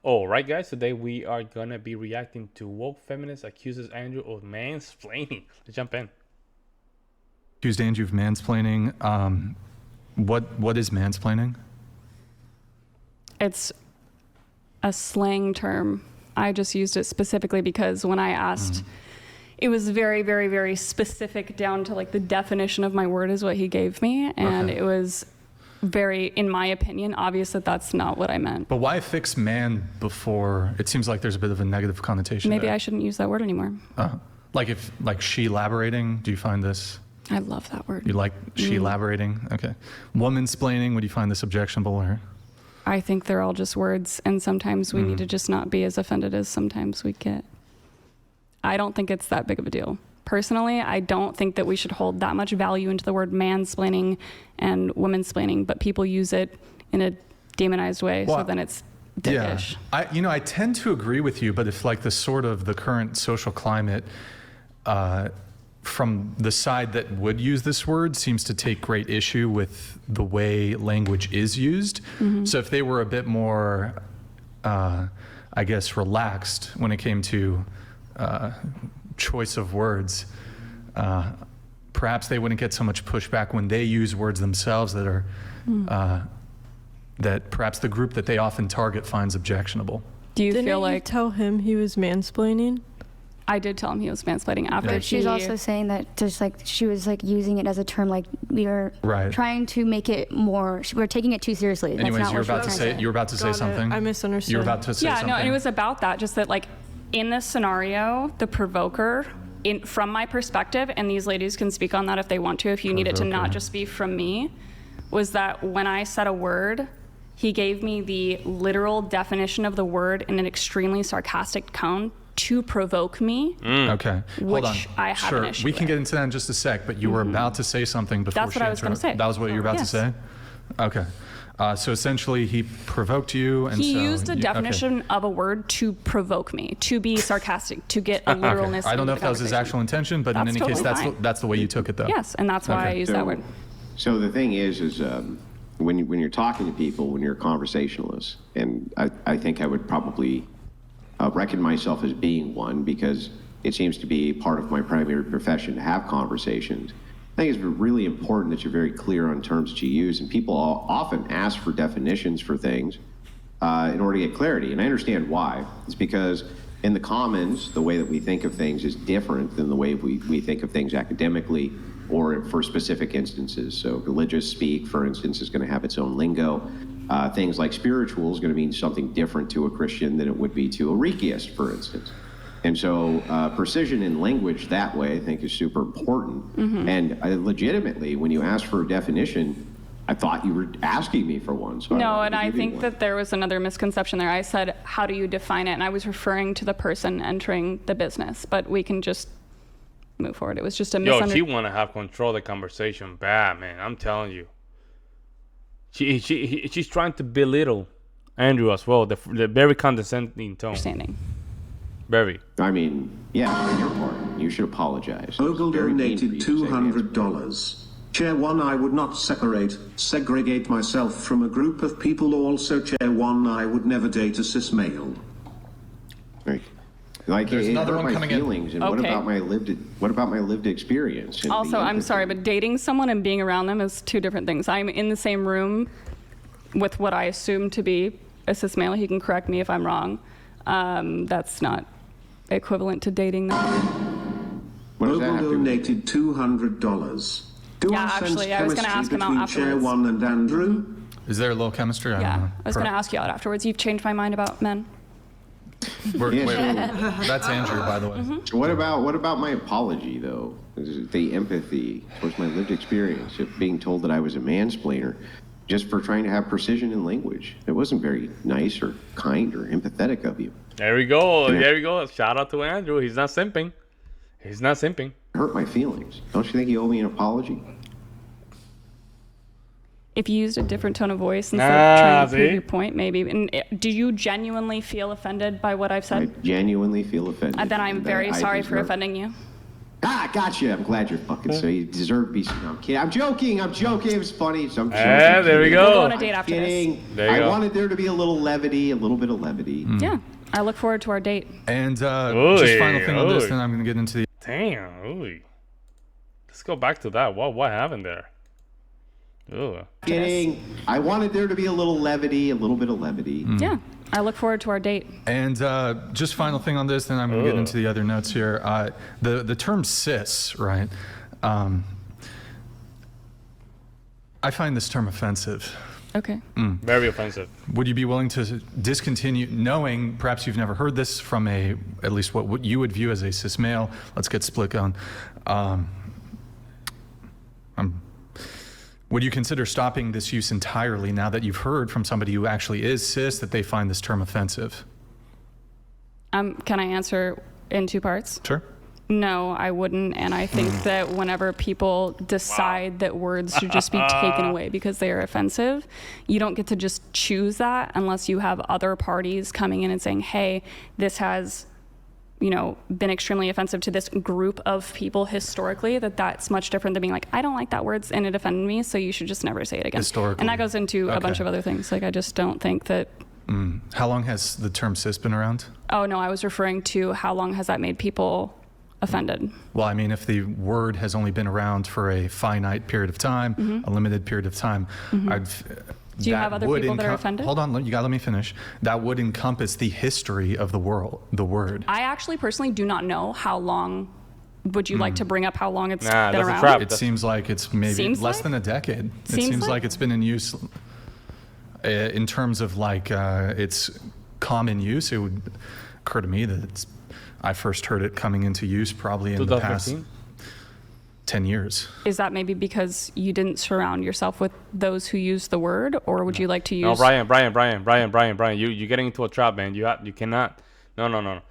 All right, guys. Today we are gonna be reacting to woke feminist accuses Andrew of mansplaining. Let's jump in. Accused Andrew of mansplaining. What is mansplaining? It's a slang term. I just used it specifically because when I asked, it was very, very, very specific down to like the definition of my word is what he gave me. And it was very, in my opinion, obvious that that's not what I meant. But why fix man before? It seems like there's a bit of a negative connotation. Maybe there. I shouldn't use that word anymore. Like she elaborating, do you find this? I love that word. You like she elaborating? Okay. Womansplaining, would you find this objectionable or? I think they're all just words, and sometimes we need to just not be as offended as sometimes we get. I don't think it's that big of a deal. Personally, I don't think that we should hold that much value into the word mansplaining and womansplaining, but people use it in a demonized way, so then it's dickish. Yeah, I tend to agree with you, but if like the current social climate from the side that would use this word seems to take great issue with the way language is used. So if they were a bit more, I guess, relaxed when it came to choice of words, perhaps they wouldn't get so much pushback when they use words themselves that are that perhaps the group that they often target finds objectionable. Do you Didn't feel you like tell him he was mansplaining? I did tell him he was mansplaining after But she's also saying that just like she was like using it as a term, like we are trying to make it more, we're taking it too seriously. Anyways, That's not you were what about to say, you were about to say something. I misunderstood. You were about to say something. Yeah, no, and it was about that, just that like in this scenario, the provoker, from my perspective, and these ladies can speak on that if they want to, if you need it to not just be from me, was that when I said a word, he gave me the literal definition of the word in an extremely sarcastic tone to provoke me. Okay, hold on. Which I have an issue we can get into that in just a sec, but you were about to say something before That's what I was going to say. That was what you were about to say? Okay. So essentially, he provoked you, and he so used a definition of a word to provoke me, to be sarcastic, to get a literalness. I don't know if that was his actual intention, but in any case, that's the way you took it, though. Yes, and that's why I used that word. So the thing is when you're talking to people, when you're a conversationalist, and I think I would probably reckon myself as being one because it seems to be part of my primary profession to have conversations. I think it's really important that you're very clear on terms that you use, and people often ask for definitions for things in order to get clarity, and I understand why. It's because in the commons, the way that we think of things is different than the way we think of things academically or for specific instances. So religious speak, for instance, is going to have its own lingo. Things like spiritual is going to mean something different to a Christian than it would be to a Reikiist, for instance. And so precision in language that way, I think, is super important. And legitimately, when you ask for a definition, I thought you were asking me for one. So no, and I think that there was another misconception there. I said, how do you define it? And I was referring to the person entering the business, but we can just move forward. It was just a misunderstanding. Yo, she want to have control of the conversation bad, man. I'm telling you. She's trying to belittle Andrew as well. The very condescending tone. Understanding. Very. I mean, yeah, on your part, you should apologize. Ogle donated $200. Chair 1, I would not segregate myself from a group of people. Also, Chair 1, I would never date a cis male. Right. Like, there's another one coming feelings, and what about my lived experience? Also, I'm sorry, but dating someone and being around them is two different things. I'm in the same room with what I assume to be a cis male. He can correct me if I'm wrong. That's not equivalent to dating them. Ogle donated $200. Actually, I was going to ask him out afterwards. Chair 1 and Andrew? Is there a little chemistry? I don't know. I was going to ask you out afterwards. You've changed my mind about men. Wait, that's Andrew, by the way. So what about my apology, though? The empathy towards my lived experience of being told that I was a mansplainer just for trying to have precision in language. It wasn't very nice or kind or empathetic of you. There we go. There we go. Shout out to Andrew. He's not simping. He's not simping. It hurt my feelings. Don't you think you owe me an apology? If you used a different tone of voice instead of trying to prove your point, maybe. And do you genuinely feel offended by what I've said? I genuinely feel offended. Then I'm very sorry for offending you. Ah, gotcha. I'm glad you're fucking so you deserve to be. No, I'm kidding. I'm joking. It was funny. So I'm joking. There we We'll go go. on a date after this. There you I go. wanted there to be a little bit of levity. Yeah. I look forward to our date. And just final thing on this, Oy. then I'm going to get into the... Damn. Ooh. Let's go back to that. What happened there? Ooh. Kidding. I wanted there to be a little bit of levity. Yeah. I look forward to our date. And just final thing on this, then I'm going to get into the other notes here. The term cis, right? I find this term offensive. Okay. Very offensive. Would you be willing to discontinue, knowing perhaps you've never heard this from at least what you would view as a cis male? Let's get split on. Would you consider stopping this use entirely now that you've heard from somebody who actually is cis that they find this term offensive? Can I answer in 2 parts? Sure. No, I wouldn't. And I think that whenever people decide that words should just be taken away because they are offensive, you don't get to just choose that unless you have other parties coming in and saying, hey, this has, been extremely offensive to this group of people historically, that's much different than being like, I don't like that word and it offended me, so you should just never say it again. Historically. And that goes into a bunch of other things. Like, I just don't think that. How long has the term cis been around? Oh, no, I was referring to how long has that made people offended. Well, I mean, if the word has only been around for a finite period of time, a limited period of time, do you have other people that are offended? Hold on, you gotta let me finish. That would encompass the history of the word. I actually personally do not know how long. Would you like to bring up how long it's been that's a around? trap. It seems like it's maybe less than a decade. It seems like it's been in use in terms of like its common use. It would occur to me that I first heard it coming into use probably in the past 10 years. Is that maybe because you didn't surround yourself with those who use the word, or would you like to use? No, Brian, you're getting into a trap, man. You cannot. No.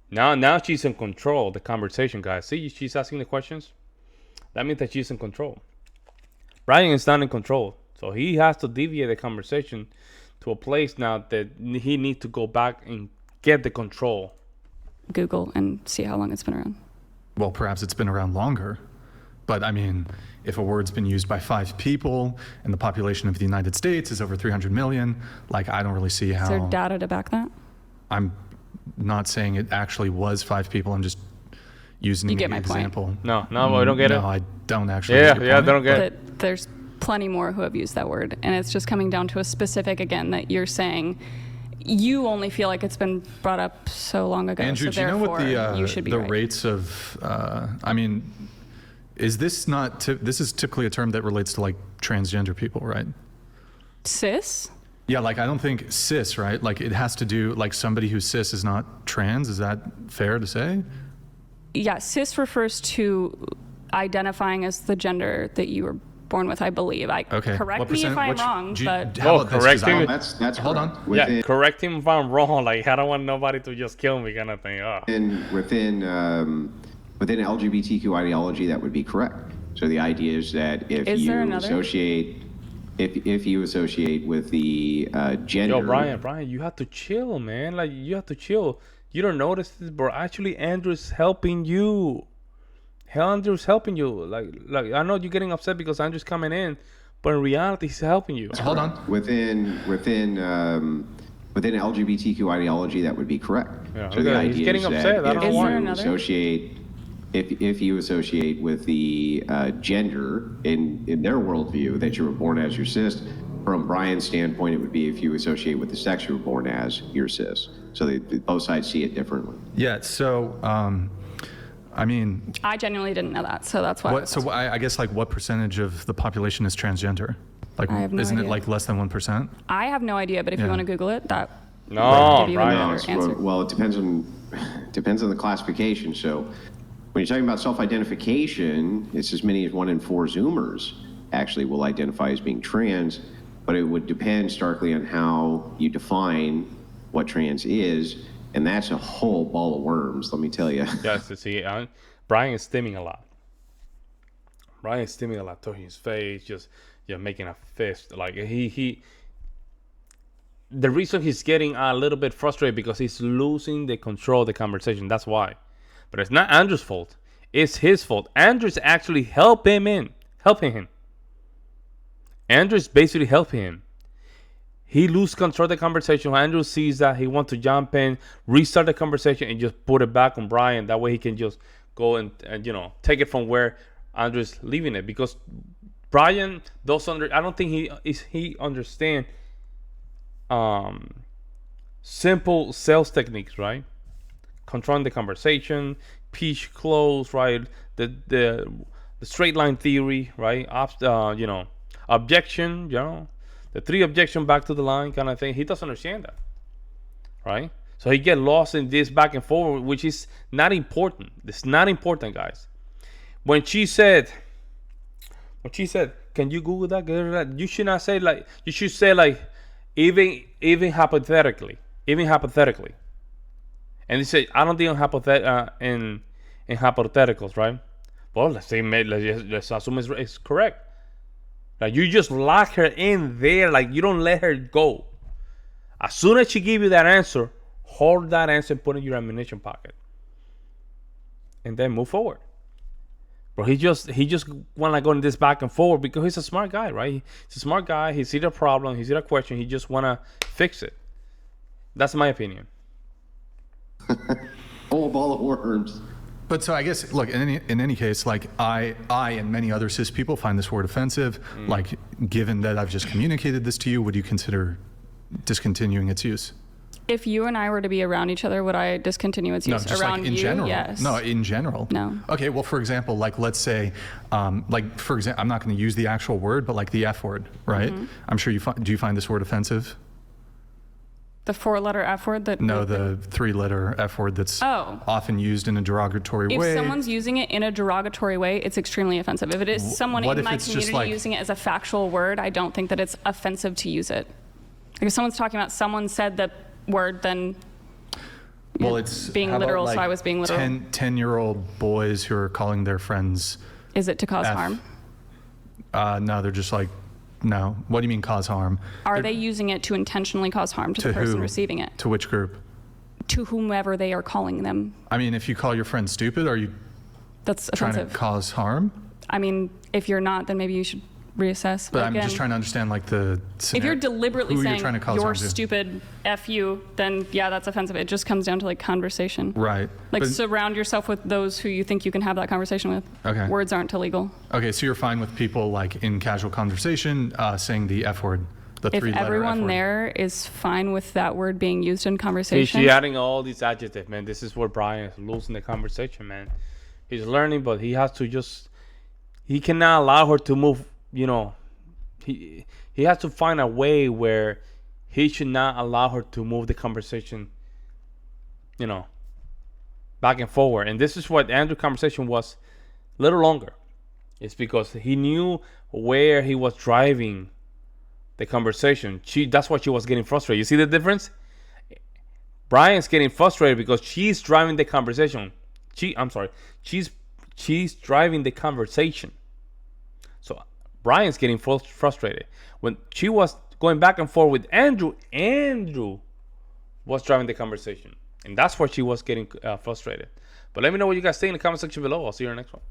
Now she's in control of the conversation, guys. See, she's asking the questions. That means that she's in control. Brian is not in control, so he has to deviate the conversation to a place now that he needs to go back and get the control. Google and see how long it's been around. Well, perhaps it's been around longer. But I mean, if a word's been used by 5 people and the population of the United States is over 300 million, like, I don't really see how. Is there data to back that? I'm not saying it actually was 5 people. I'm just using an example. Point. No, I don't get it. No, I don't actually. Yeah, I don't get it. There's plenty more who have used that word, and it's just coming down to a specific, again, that you're saying you only feel like it's been brought up so long ago. Andrew, so do you know what you should be the right. rates of? I mean, is this not? This is typically a term that relates to like transgender people, right? Cis? Yeah, like I don't think cis, right? Like it has to do like somebody who's cis is not trans. Is that fair to say? Yeah, cis refers to identifying as the gender that you were born with, I believe. Correct me if I'm wrong, but correct him. That's hold on. Correct him if I'm wrong. Like, I don't want nobody to just kill me, kind of thing. Within LGBTQ ideology, that would be correct. So the idea is that if you associate with the gender. Yo, Brian, you have to chill, man. Like, you have to chill. You don't notice this, bro. Actually, Andrew's helping you. Andrew's helping you. Like I know you're getting upset because Andrew's coming in, but in reality, he's helping you. Hold on. Within LGBTQ ideology, that would be correct. Yeah, so the idea he's getting upset. I don't know why. If you associate with the gender in their worldview that you were born as, you're cis. From Brian's standpoint, it would be if you associate with the sex you were born as, you're cis. So both sides see it differently. Yeah. So. I mean, I genuinely didn't know that, so that's why. I guess like what percentage of the population is transgender? Like, I have no isn't idea. it like less than 1%? I have no idea, but if you want to Google it, that no, give you a better answer. Well, it depends on the classification. So when you're talking about self-identification, it's as many as 1 in 4 Zoomers actually will identify as being trans, but it would depend starkly on how you define what trans is. And that's a whole ball of worms, let me tell you. Yes, see, Brian is stimming a lot. Touching his face, just making a fist. Like he. The reason he's getting a little bit frustrated because he's losing the control of the conversation. That's why. But it's not Andrew's fault. It's his fault. Andrew's actually helping him. Andrew's basically helping him. He loses control of the conversation. Andrew sees that he wants to jump in, restart the conversation, and just put it back on Brian. That way he can just go and take it from where Andrew's leaving it. Because Brian does I don't think he understand simple sales techniques, right? Controlling the conversation, pitch close, right? The straight line theory, right? Objection, the 3 objection back to the line kind of thing. He doesn't understand that, right? So he get lost in this back and forward, which is not important. It's not important, guys. When she said, can you Google that? You should not say like, you should say like, even hypothetically. And he said, I don't think in hypotheticals, right? Well, let's assume it's correct. Like, you just lock her in there, like you don't let her go. As soon as she give you that answer, hold that answer and put it in your ammunition pocket, and then move forward. Bro, he just wanna go in this back and forward because he's a smart guy, right? He's a smart guy. He see the problem, he see the question, he just wanna fix it. That's my opinion. Oh, ball of worms. But so I guess, look, in any case, like I and many other cis people find this word offensive. Like, given that I've just communicated this to you, would you consider discontinuing its use? If you and I were to be around each other, would I discontinue its use? Just around like in you? general. Yes. No, in general. No. Okay, well, for example, like let's say, I'm not going to use the actual word, but like the F word, right? Mm-hmm. I'm sure do you find this word offensive? The 4-letter F word that... No, the 3-letter F word that's often used in a derogatory way. If someone's using it in a derogatory way, it's extremely offensive. If it is someone in my community using it as a factual word, I don't think that it's offensive to use it. Like if someone's talking about someone said that word, then it's being literal, so I was being literal. 10-year-old boys who are calling their friends... Is it to cause harm? No, they're just like... No. What do you mean cause harm? Are they using it to intentionally cause harm to the person receiving it? To which group? To whomever they are calling them. I mean, if you call your friend stupid, are you trying to cause harm? I mean, if you're not, then maybe you should reassess. But I'm just trying to understand like the scenario. If you're deliberately saying you're to. stupid, F you, then yeah, that's offensive. It just comes down to like conversation. Right. Like surround yourself with those who you think you can have that conversation with. Okay. Words aren't illegal. Okay, so you're fine with people like in casual conversation saying the F word, the 3-letter F word. If everyone there is fine with that word being used in conversation. She's adding all these adjectives, man. This is where Brian is losing the conversation, man. He's learning, but he has to he cannot allow her to move, He has to find a way where he should not allow her to move the conversation, back and forward. And this is what Andrew's conversation was a little longer. It's because he knew where he was driving the conversation. That's why she was getting frustrated. You see the difference? Brian's getting frustrated because she's driving the conversation. She's driving the conversation. So Brian's getting frustrated. When she was going back and forth with Andrew was driving the conversation. And that's why she was getting frustrated. But let me know what you guys think in the comment section below. I'll see you in the next one.